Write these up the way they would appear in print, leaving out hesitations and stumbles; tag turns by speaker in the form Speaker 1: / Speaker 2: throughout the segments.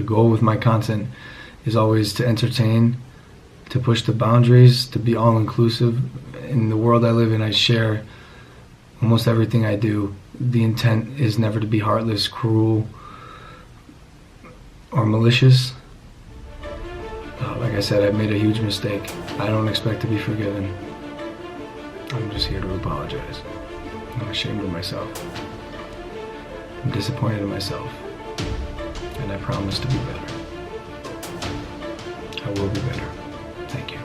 Speaker 1: The goal with my content is always to entertain, to push the boundaries, to be all-inclusive. In the world I live in, I share almost everything I do. The intent is never to be heartless, cruel, or malicious. Like I said, I've made a huge mistake. I don't expect to be forgiven. I'm just here to apologize. I'm ashamed of myself. I'm disappointed in myself. And I promise to be better. I will be better. Thank you.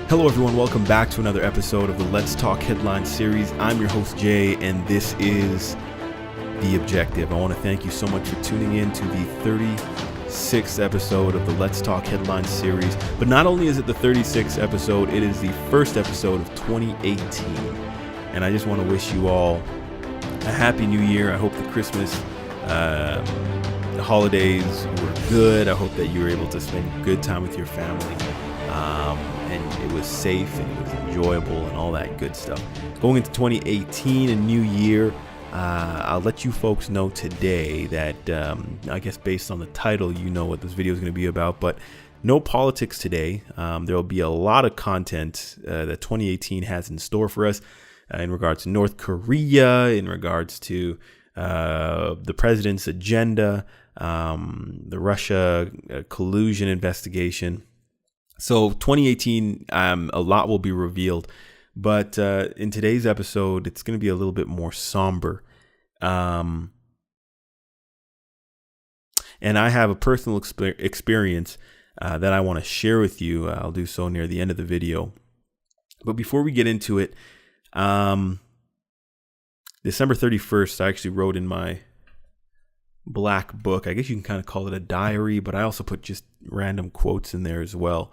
Speaker 2: Hello everyone, welcome back to another episode of the Let's Talk Headline series. I'm your host Jay, and this is The Objective. I want to thank you so much for tuning in to the 36th episode of the Let's Talk Headline series. But not only is it the 36th episode, it is the first episode of 2018. And I just want to wish you all a happy new year. I hope the Christmas, the holidays were good. I hope that you were able to spend good time with your family. And it was safe and it was enjoyable and all that good stuff. Going into 2018, a new year, I'll let you folks know today that I guess based on the title, you know what this video is going to be about, but no politics today. There will be a lot of content that 2018 has in store for us in regards to North Korea, in regards to the president's agenda, the Russia collusion investigation. So 2018, a lot will be revealed, but in today's episode, it's going to be a little bit more somber. And I have a personal experience that I want to share with you. I'll do so near the end of the video. But before we get into it, December 31st, I actually wrote in my black book. I guess you can kind of call it a diary, but I also put just random quotes in there as well.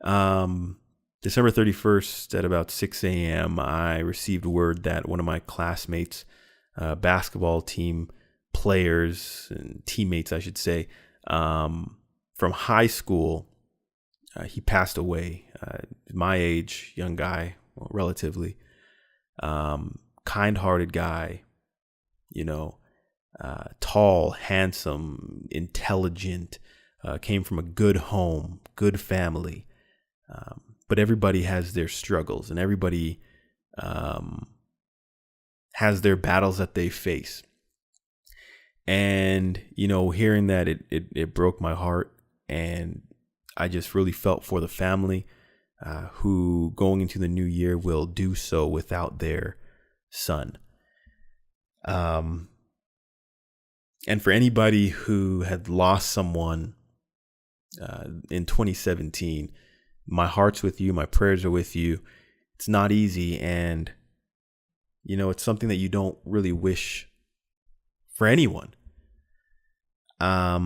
Speaker 2: December 31st at about 6 a.m., I received word that one of my classmates, basketball team players and teammates, I should say, from high school, he passed away. My age, young guy, well, relatively, kind-hearted guy, tall, handsome, intelligent, came from a good home, good family. But everybody has their struggles and everybody has their battles that they face. And, hearing that, it broke my heart. And I just really felt for the family who going into the new year will do so without their son. And for anybody who had lost someone in 2017, my heart's with you. My prayers are with you. It's not easy. And, it's something that you don't really wish for anyone. At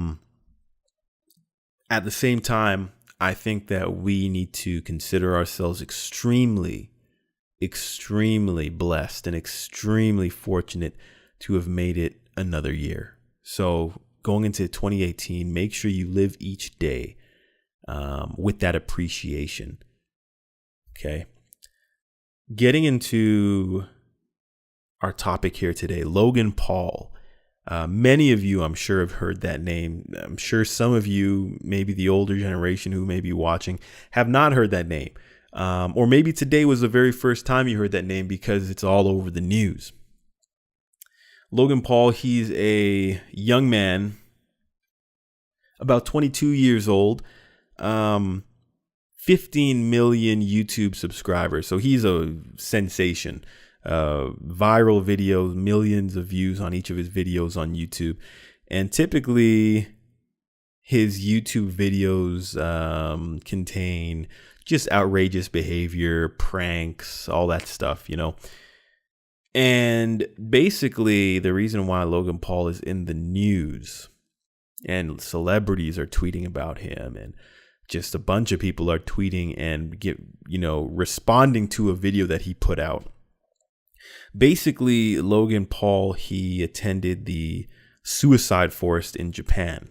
Speaker 2: the same time, I think that we need to consider ourselves extremely, extremely blessed and extremely fortunate to have made it another year. So going into 2018, make sure you live each day with that appreciation. Okay. Getting into our topic here today, Logan Paul. Many of you, I'm sure, have heard that name. I'm sure some of you, maybe the older generation who may be watching, have not heard that name. Or maybe today was the very first time you heard that name because it's all over the news. Logan Paul, he's a young man, about 22 years old. 15 million YouTube subscribers. So he's a sensation. Viral videos, millions of views on each of his videos on YouTube. And typically his YouTube videos contain just outrageous behavior, pranks, all that stuff, And basically the reason why Logan Paul is in the news and celebrities are tweeting about him and just a bunch of people are tweeting and responding to a video that he put out. Basically, Logan Paul, he attended the suicide forest in Japan.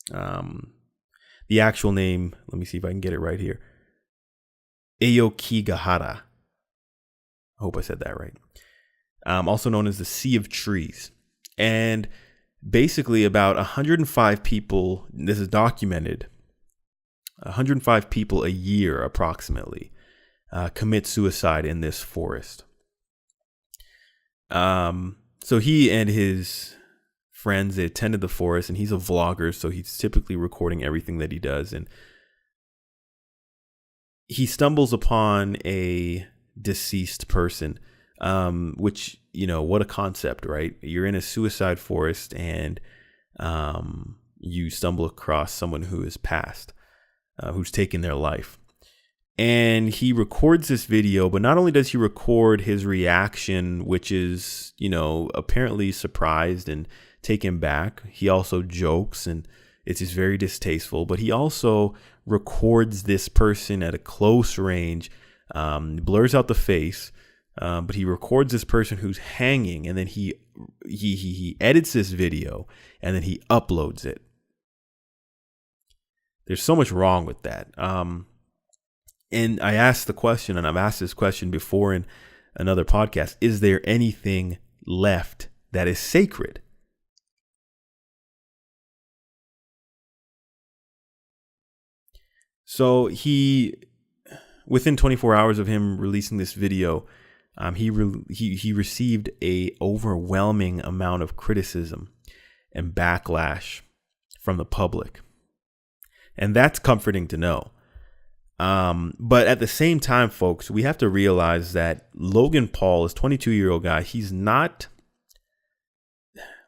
Speaker 2: The actual name, let me see if I can get it right here. Aokigahara. I hope I said that right. also known as the Sea of Trees. And basically about 105 people, this is documented, 105 people a year approximately commit suicide in this forest. So he and his friends, they attended the forest, and he's a vlogger, so he's typically recording everything that he does. And he stumbles upon a deceased person, which, you know, what a concept, right? You're in a suicide forest and you stumble across someone who has passed, who's taken their life. And he records this video, but not only does he record his reaction, which is, you know, apparently surprised and taken back, he also jokes, and it's just very distasteful, but he also records this person at a close range, blurs out the face, but he records this person who's hanging, and then he edits this video, and then he uploads it. There's so much wrong with that. And I asked the question, and I've asked this question before in another podcast, is there anything left that is sacred? So within 24 hours of him releasing this video, he received a overwhelming amount of criticism and backlash from the public. And that's comforting to know. But at the same time, folks, we have to realize that Logan Paul is 22-year-old guy. He's not,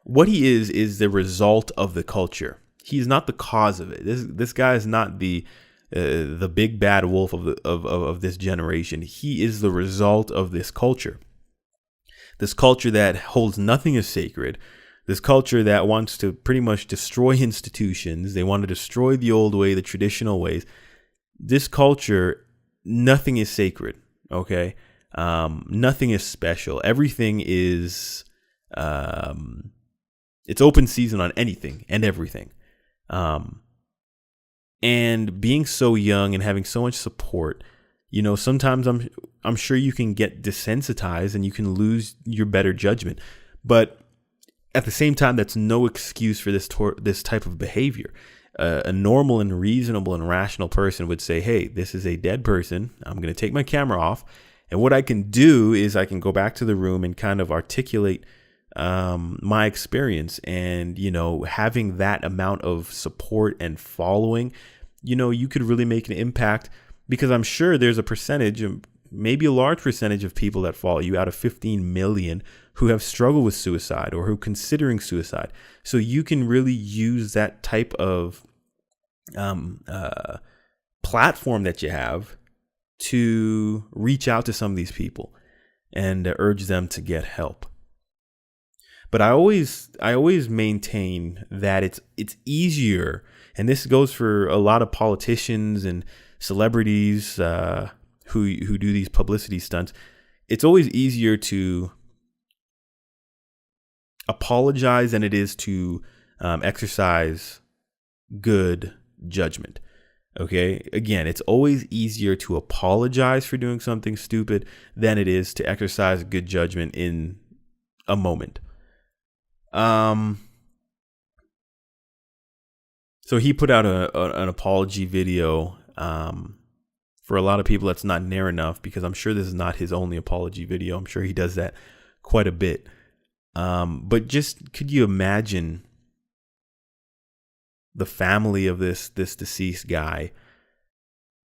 Speaker 2: what he is the result of the culture. He's not the cause of it. This guy is not the big bad wolf of this generation. He is the result of this culture that holds nothing as sacred. This culture that wants to pretty much destroy institutions. They want to destroy the old way, the traditional ways. This culture, nothing is sacred. Okay. Nothing is special. Everything is, it's open season on anything and everything. And being so young and having so much support, you know, sometimes I'm sure you can get desensitized and you can lose your better judgment. But at the same time, that's no excuse for this type of behavior. A normal and reasonable and rational person would say, hey, this is a dead person. I'm going to take my camera off. And what I can do is I can go back to the room and kind of articulate my experience. And, you know, having that amount of support and following, you know, you could really make an impact, because I'm sure there's a percentage, maybe a large percentage of people that follow you out of 15 million who have struggled with suicide or who are considering suicide. So you can really use that type of platform that you have to reach out to some of these people and urge them to get help. But I always maintain that it's easier, and this goes for a lot of politicians and celebrities who do these publicity stunts. It's always easier to apologize than it is to exercise good judgment. Okay. Again, it's always easier to apologize for doing something stupid than it is to exercise good judgment in a moment. So he put out an apology video. For a lot of people, that's not near enough, because I'm sure this is not his only apology video. I'm sure he does that quite a bit. But just, could you imagine the family of this deceased guy,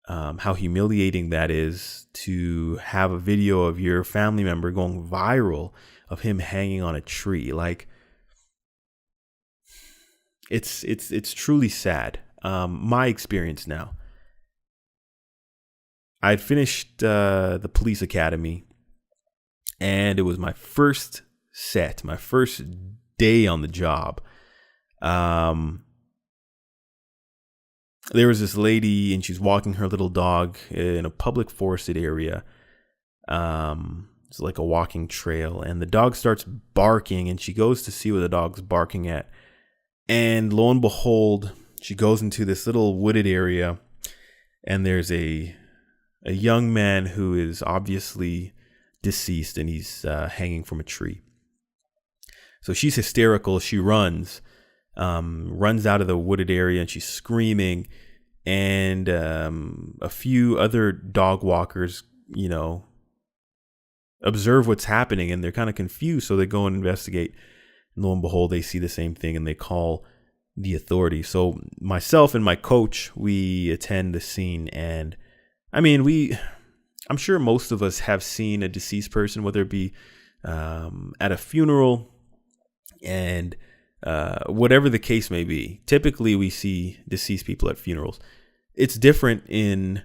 Speaker 2: how humiliating that is, to have a video of your family member going viral of him hanging on a tree. Like, it's truly sad. My experience now, I'd finished the police academy, and it was my first day on the job. There was this lady, and she's walking her little dog in a public forested area. It's like a walking trail, and the dog starts barking, and she goes to see what the dog's barking at. And lo and behold, she goes into this little wooded area, and there's a young man who is obviously deceased, and he's hanging from a tree. So she's hysterical. She runs out of the wooded area, and she's screaming. And a few other dog walkers, observe what's happening, and they're kind of confused. So they go and investigate. And lo and behold, they see the same thing, and they call the authorities. So myself and my coach, we attend the scene, and I mean, I'm sure most of us have seen a deceased person, whether it be at a funeral, and whatever the case may be. Typically, we see deceased people at funerals. It's different in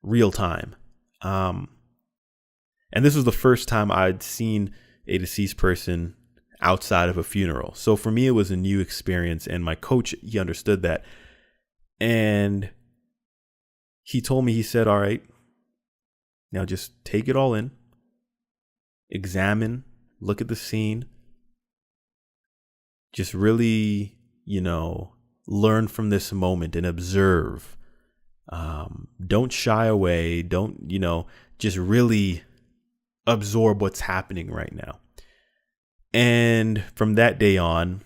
Speaker 2: real time. And this was the first time I'd seen a deceased person outside of a funeral. So for me, it was a new experience, and my coach, he understood that. And he told me, he said, all right, now just take it all in, examine, look at the scene, just really, learn from this moment and observe. Don't shy away. Don't, just really absorb what's happening right now. And from that day on,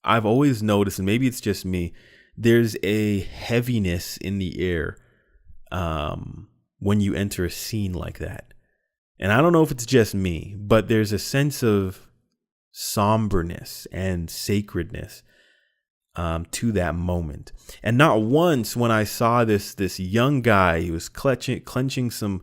Speaker 2: I've always noticed, and maybe it's just me, there's a heaviness in the air when you enter a scene like that. And I don't know if it's just me, but there's a sense of somberness and sacredness to that moment. And not once when I saw this young guy, he was clenching some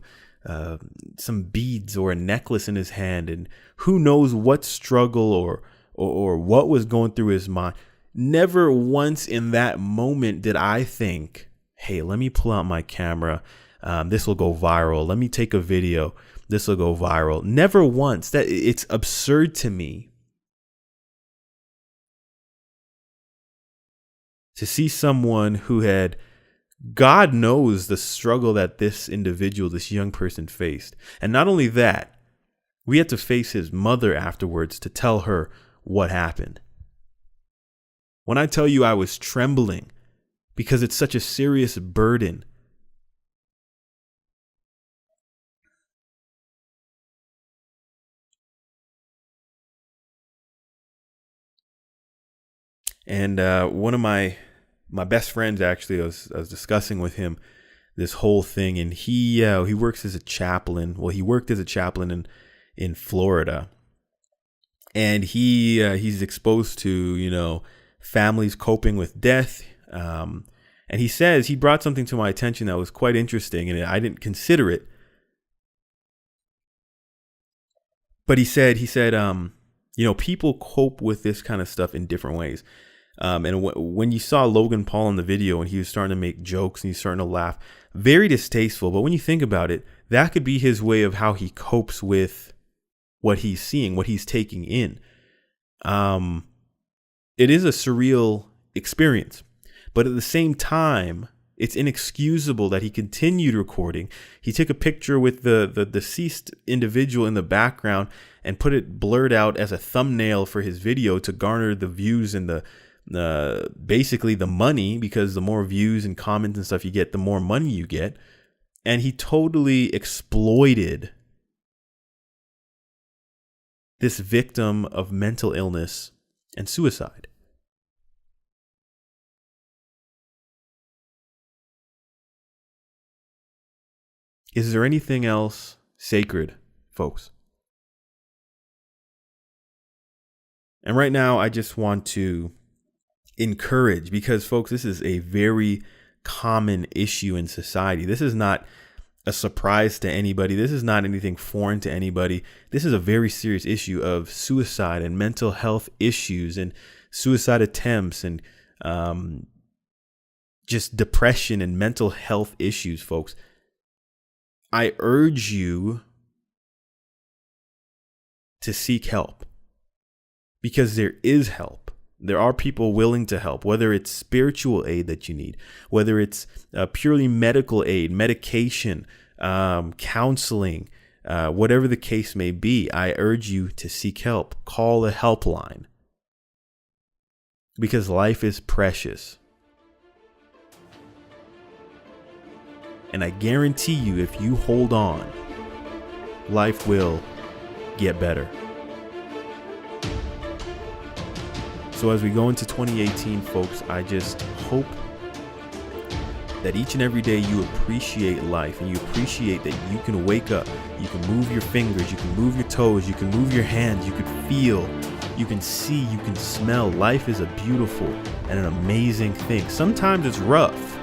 Speaker 2: beads or a necklace in his hand, and who knows what struggle or what was going through his mind. Never once in that moment did I think, hey, let me pull out my camera. This will go viral. Let me take a video. This will go viral. Never once. That it's absurd to me to see someone who had, God knows the struggle that this individual, this young person faced. And not only that, we had to face his mother afterwards to tell her what happened. When I tell you I was trembling because it's such a serious burden. And one of my best friends, actually, I was discussing with him this whole thing, and he works as a chaplain. Well, he worked as a chaplain in Florida, and he's exposed to families coping with death. And he says he brought something to my attention that was quite interesting, and I didn't consider it. But he said people cope with this kind of stuff in different ways. And when you saw Logan Paul in the video and he was starting to make jokes and he's starting to laugh, very distasteful. But when you think about it, that could be his way of how he copes with what he's seeing, what he's taking in. It is a surreal experience, but at the same time, it's inexcusable that he continued recording. He took a picture with the deceased individual in the background and put it blurred out as a thumbnail for his video to garner the views and basically the money, because the more views and comments and stuff you get, the more money you get. And he totally exploited this victim of mental illness and suicide. Is there anything else sacred, folks? And right now, I just want to encourage, because folks, this is a very common issue in society. This is not a surprise to anybody. This is not anything foreign to anybody. This is a very serious issue of suicide and mental health issues and suicide attempts and just depression and mental health issues, folks. I urge you to seek help, because there is help. There are people willing to help, whether it's spiritual aid that you need, whether it's purely medical aid, medication, counseling, whatever the case may be. I urge you to seek help. Call a helpline, because life is precious. And I guarantee you, if you hold on life will get better. So as we go into 2018, folks, I just hope that each and every day you appreciate life, and you appreciate that you can wake up, you can move your fingers, you can move your toes, you can move your hands, you can feel, you can see, you can smell. Life is a beautiful and an amazing thing. Sometimes it's rough.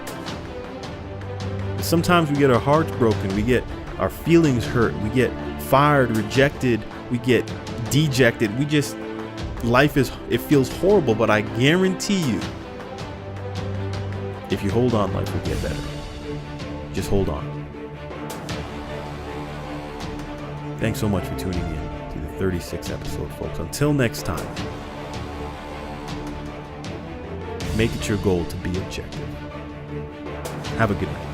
Speaker 2: Sometimes we get our hearts broken, we get our feelings hurt, we get fired, rejected, we get dejected. It feels horrible, but I guarantee you, if you hold on, life will get better. Just hold on. Thanks so much for tuning in to the 36th episode, folks. Until next time, make it your goal to be objective. Have a good night.